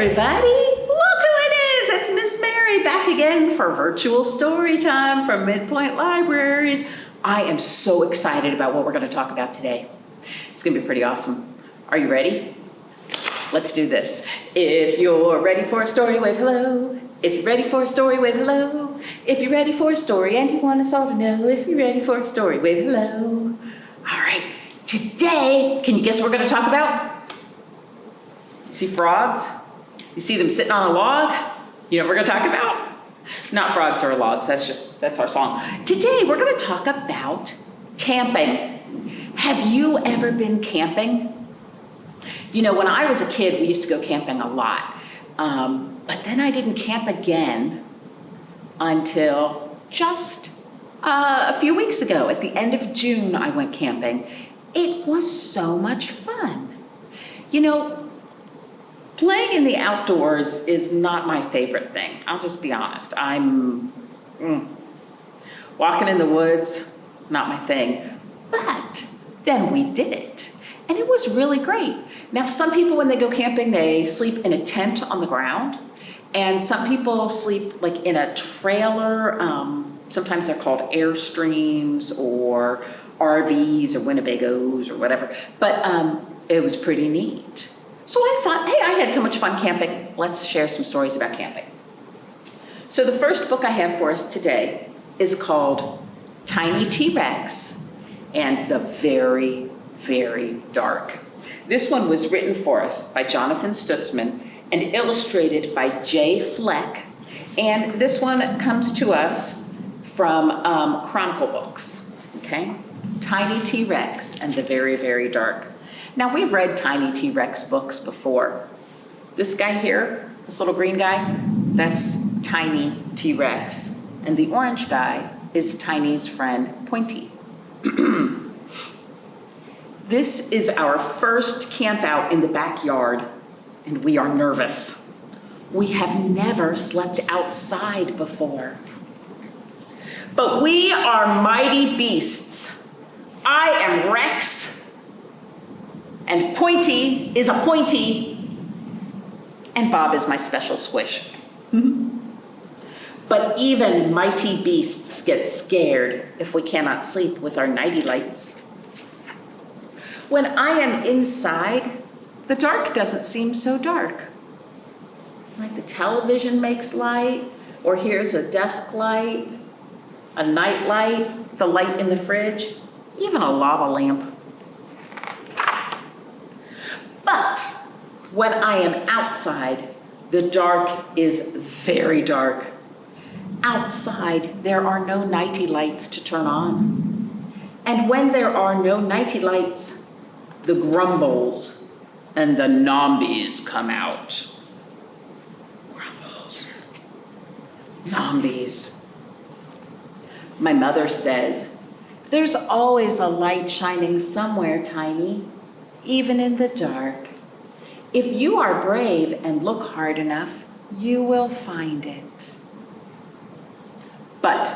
everybody. Look who it is. It's Miss Mary back again for virtual story time from Midpoint Libraries. I am so excited about what we're going to talk about today. It's going to be pretty awesome. Are you ready? Let's do this. If you're ready for a story, wave hello. If you're ready for a story, wave hello. If you're ready for a story and you want us all to know, if you're ready for a story, wave hello. All right, today, can you guess what we're going to talk about? You see frogs? You see them sitting on a log? You know what we're going to talk about? Not frogs or logs, that's our song. Today, we're going to talk about camping. Have you ever been camping? You know, when I was a kid, we used to go camping a lot. But then I didn't camp again until just a few weeks ago. At the end of June, I went camping. It was so much fun. You know, playing in the outdoors is not my favorite thing. I'll just be honest. Walking in the woods, not my thing. But then we did it, and it was really great. Now, some people, when they go camping, they sleep in a tent on the ground, and some people sleep like in a trailer. Sometimes they're called Airstreams or RVs or Winnebagos or whatever, but it was pretty neat. So I thought, hey, I had so much fun camping. Let's share some stories about camping. So the first book I have for us today is called Tiny T-Rex and the Very, Very Dark. This one was written for us by Jonathan Stutzman and illustrated by Jay Fleck. And this one comes to us from Chronicle Books, okay? Tiny T-Rex and the Very, Very Dark. Now, we've read Tiny T-Rex books before. This guy here, this little green guy, that's Tiny T-Rex. And the orange guy is Tiny's friend, Pointy. This is our first camp out in the backyard, and we are nervous. We have never slept outside before. But we are mighty beasts. I am Rex, and Pointy is a Pointy, and Bob is my special squish. But even mighty beasts get scared if we cannot sleep with our nighty lights. When I am inside, the dark doesn't seem so dark. Like the television makes light, or here's a desk light, a night light, the light in the fridge, even a lava lamp. But when I am outside, the dark is very dark. Outside, there are no nighty lights to turn on. And when there are no nighty lights, the grumbles and the nombies come out. Grumbles. Nombies. My mother says, there's always a light shining somewhere, Tiny, even in the dark. If you are brave and look hard enough, you will find it. But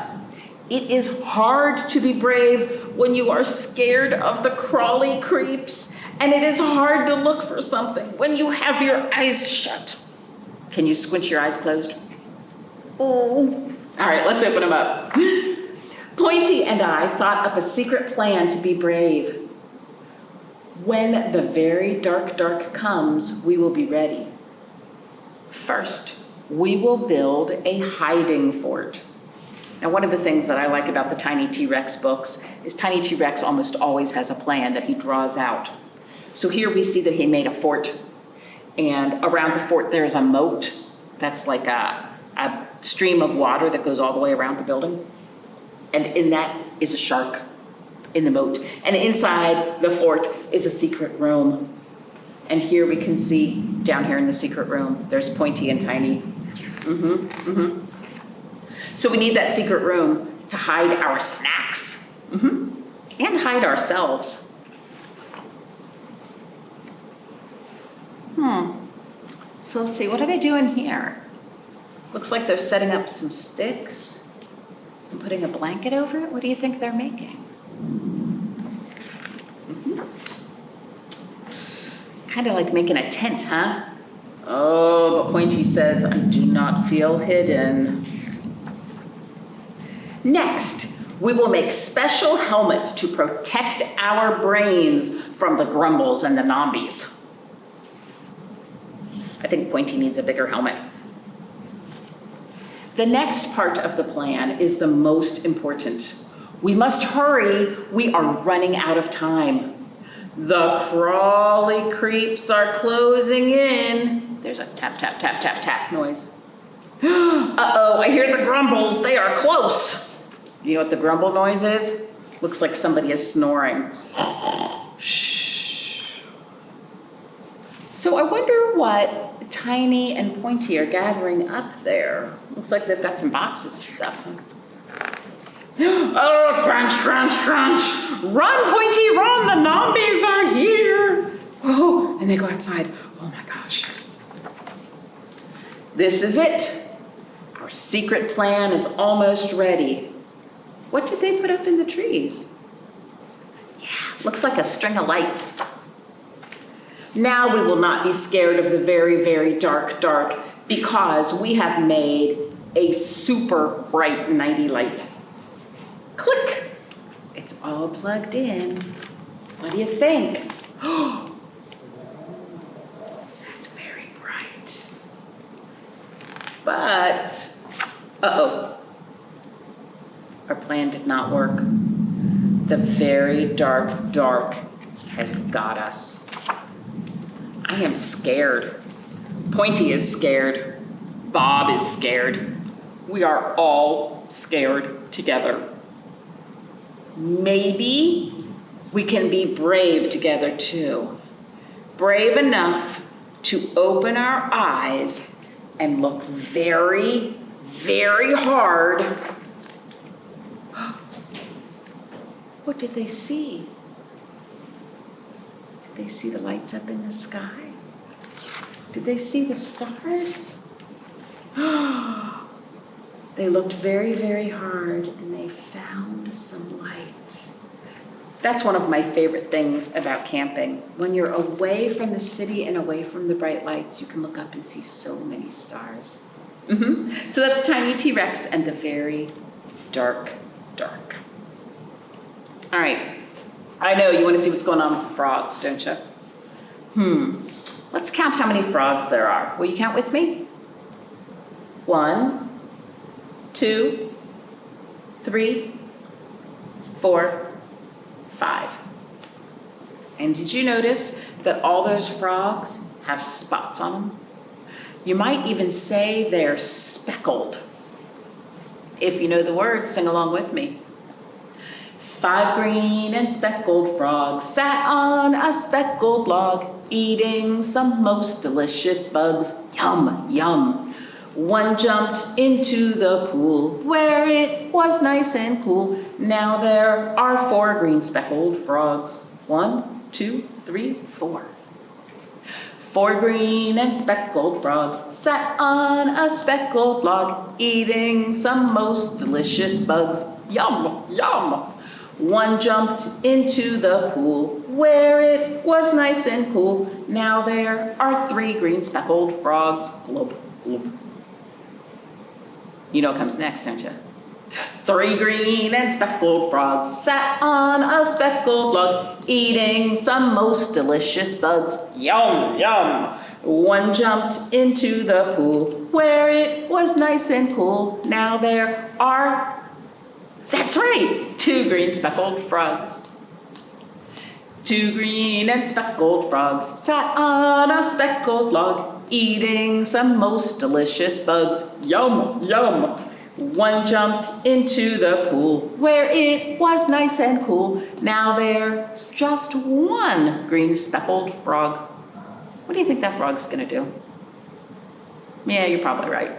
it is hard to be brave when you are scared of the crawly creeps, and it is hard to look for something when you have your eyes shut. Can you squint your eyes closed? Oh. All right, let's open them up. Pointy and I thought up a secret plan to be brave. When the very dark comes, we will be ready. First, we will build a hiding fort. Now, one of the things that I like about the Tiny T-Rex books is Tiny T-Rex almost always has a plan that he draws out. So here we see that he made a fort, and around the fort there's a moat. That's like a stream of water that goes all the way around the building. And in that is a shark in the moat. And inside the fort is a secret room. And here we can see, down here in the secret room, there's Pointy and Tiny. So we need that secret room to hide our snacks and hide ourselves. So let's see, what are they doing here? Looks like they're setting up some sticks and putting a blanket over it. What do you think they're making? Kind of like making a tent, huh? Oh, but Pointy says, I do not feel hidden. Next, we will make special helmets to protect our brains from the grumbles and the nombies. I think Pointy needs a bigger helmet. The next part of the plan is the most important. We must hurry. We are running out of time. The crawly creeps are closing in. There's a tap, tap, tap, tap, tap noise. Uh-oh, I hear the grumbles. They are close. You know what the grumble noise is? Looks like somebody is snoring. Shh. So I wonder what Tiny and Pointy are gathering up there. Looks like they've got some boxes of stuff. Oh, crunch, crunch, crunch. Run, Pointy, run. The nombies are here. Oh, and they go outside. Oh my gosh. This is it. Our secret plan is almost ready. What did they put up in the trees? Yeah, looks like a string of lights. Now we will not be scared of the very, very dark, because we have made a super bright nighty light. Click! It's all plugged in. What do you think? That's very bright. But, uh-oh. Our plan did not work. The very dark has got us. I am scared. Pointy is scared. Bob is scared. We are all scared together. Maybe we can be brave together too. Brave enough to open our eyes and look very, very hard. What did they see? Did they see the lights up in the sky? Did they see the stars? They looked very, very hard and they found some light. That's one of my favorite things about camping. When you're away from the city and away from the bright lights, you can look up and see so many stars. So that's Tiny T-Rex and the very dark. All right, I know you want to see what's going on with the frogs, don't you? Let's count how many frogs there are. Will you count with me? 1, 2, 3, 4, 5. And did you notice that all those frogs have spots on them? You might even say they're speckled. If you know the words, sing along with me. 5 green and speckled frogs sat on a speckled log, eating some most delicious bugs. Yum, yum. One jumped into the pool where it was nice and cool. Now there are 4 green speckled frogs. 1, 2, 3, 4. 4 green and speckled frogs sat on a speckled log, eating some most delicious bugs. Yum, yum. One jumped into the pool where it was nice and cool. Now there are 3 green speckled frogs. Glub, glub. You know what comes next, don't you? 3 green and speckled frogs sat on a speckled log, eating some most delicious bugs. Yum, yum. One jumped into the pool where it was nice and cool. Now there are, that's right, 2 green speckled frogs. 2 green and speckled frogs sat on a speckled log, eating some most delicious bugs. Yum, yum. One jumped into the pool where it was nice and cool. Now there's just 1 green speckled frog. What do you think that frog's gonna do? Yeah, you're probably right.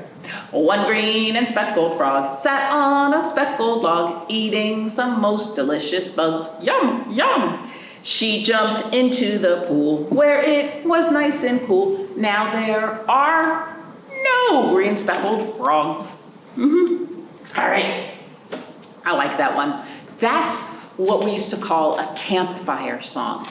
1 green and speckled frog sat on a speckled log, eating some most delicious bugs. Yum, yum. She jumped into the pool where it was nice and cool. Now there are no green speckled frogs. All right, I like that one. That's what we used to call a campfire song.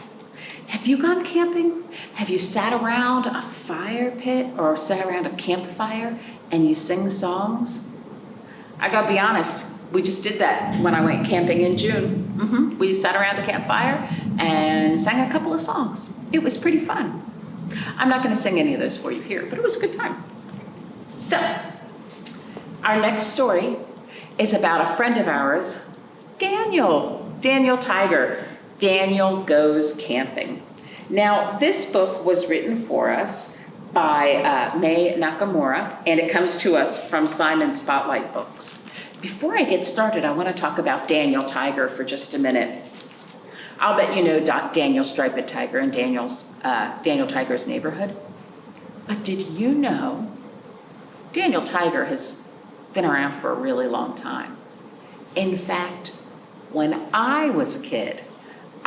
Have you gone camping? Have you sat around a fire pit or sat around a campfire and you sing songs? I gotta be honest, we just did that when I went camping in June. We sat around the campfire and sang a couple of songs. It was pretty fun. I'm not gonna sing any of those for you here, but it was a good time. So, our next story is about a friend of ours, Daniel Tiger. Daniel Goes Camping. Now, this book was written for us by May Nakamura, and it comes to us from Simon Spotlight Books. Before I get started, I want to talk about Daniel Tiger for just a minute. I'll bet you know Daniel Striped Tiger and Daniel Tiger's Neighborhood. But did you know Daniel Tiger has been around for a really long time? In fact, when I was a kid,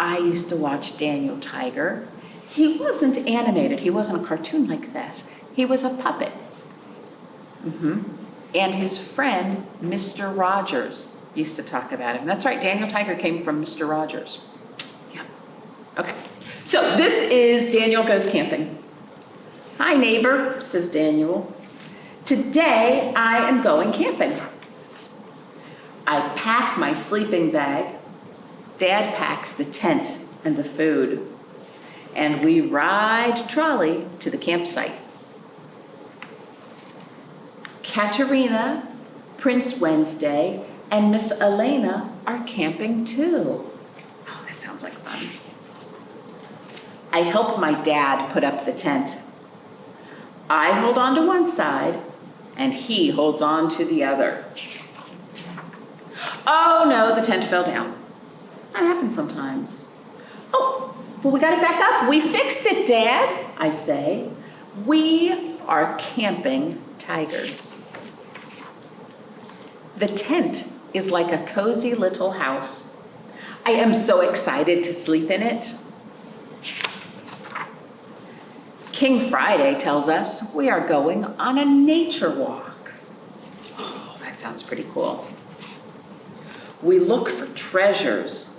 I used to watch Daniel Tiger. He wasn't animated. He wasn't a cartoon like this. He was a puppet. And his friend, Mr. Rogers, used to talk about him. That's right, Daniel Tiger came from Mr. Rogers. Yeah. Okay. So this is Daniel Goes Camping. Hi, neighbor, says Daniel. Today I am going camping. I pack my sleeping bag. Dad packs the tent and the food. And we ride trolley to the campsite. Katerina, Prince Wednesday, and Miss Elena are camping too. Oh, that sounds like fun. I help my dad put up the tent. I hold on to one side, and he holds on to the other. Oh no, the tent fell down. That happens sometimes. Oh, well, we got it back up. We fixed it, Dad, I say. We are camping tigers. The tent is like a cozy little house. I am so excited to sleep in it. King Friday tells us we are going on a nature walk. Oh, that sounds pretty cool. We look for treasures.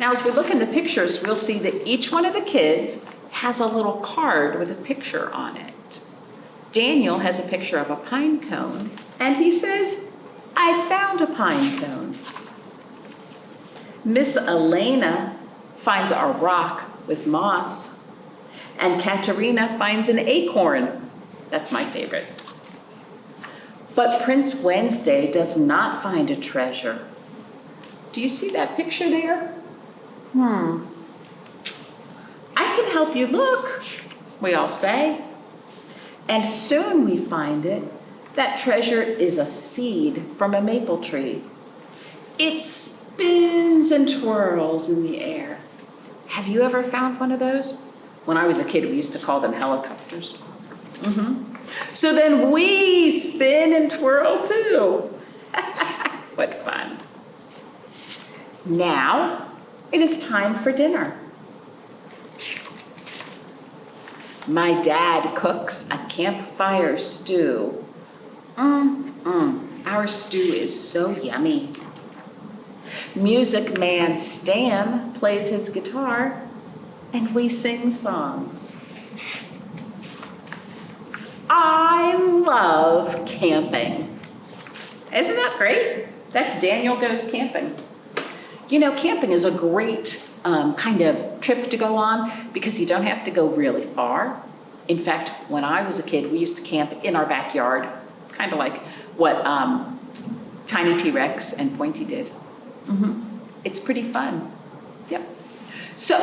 Now, as we look in the pictures, we'll see that each one of the kids has a little card with a picture on it. Daniel has a picture of a pine cone, and he says, I found a pine cone. Miss Elena finds a rock with moss, and Katerina finds an acorn. That's my favorite. But Prince Wednesday does not find a treasure. Do you see that picture there? I can help you look, we all say. And soon we find it. That treasure is a seed from a maple tree. It spins and twirls in the air. Have you ever found one of those? When I was a kid, we used to call them helicopters. So then we spin and twirl too. What fun. Now, it is time for dinner. My dad cooks a campfire stew. Our stew is so yummy. Music man Stan plays his guitar, and we sing songs. I love camping. Isn't that great? That's Daniel Goes Camping. You know, camping is a great kind of trip to go on because you don't have to go really far. In fact, when I was a kid, we used to camp in our backyard, kind of like what Tiny T-Rex and Pointy did. It's pretty fun. Yep. So,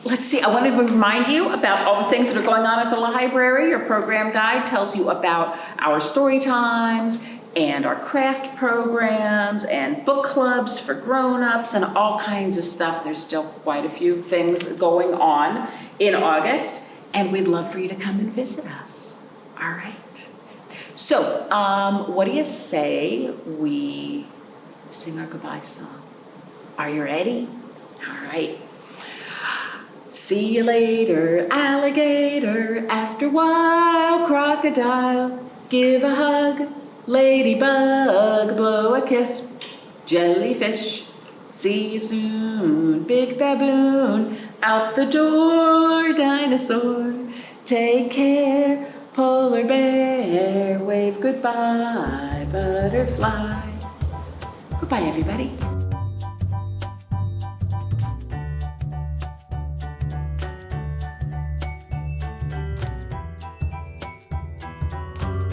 let's see. I wanted to remind you about all the things that are going on at the library. Your program guide tells you about our story times and our craft programs and book clubs for grown-ups and all kinds of stuff. There's still quite a few things going on in August, and we'd love for you to come and visit us. All right. So, what do you say we sing our goodbye song? Are you ready? All right. See you later, alligator. After a while, crocodile. Give a hug. Ladybug, blow a kiss. Jellyfish, see you soon. Big baboon, Out the door, dinosaur. Take care, polar bear. Wave goodbye, butterfly. Goodbye, everybody.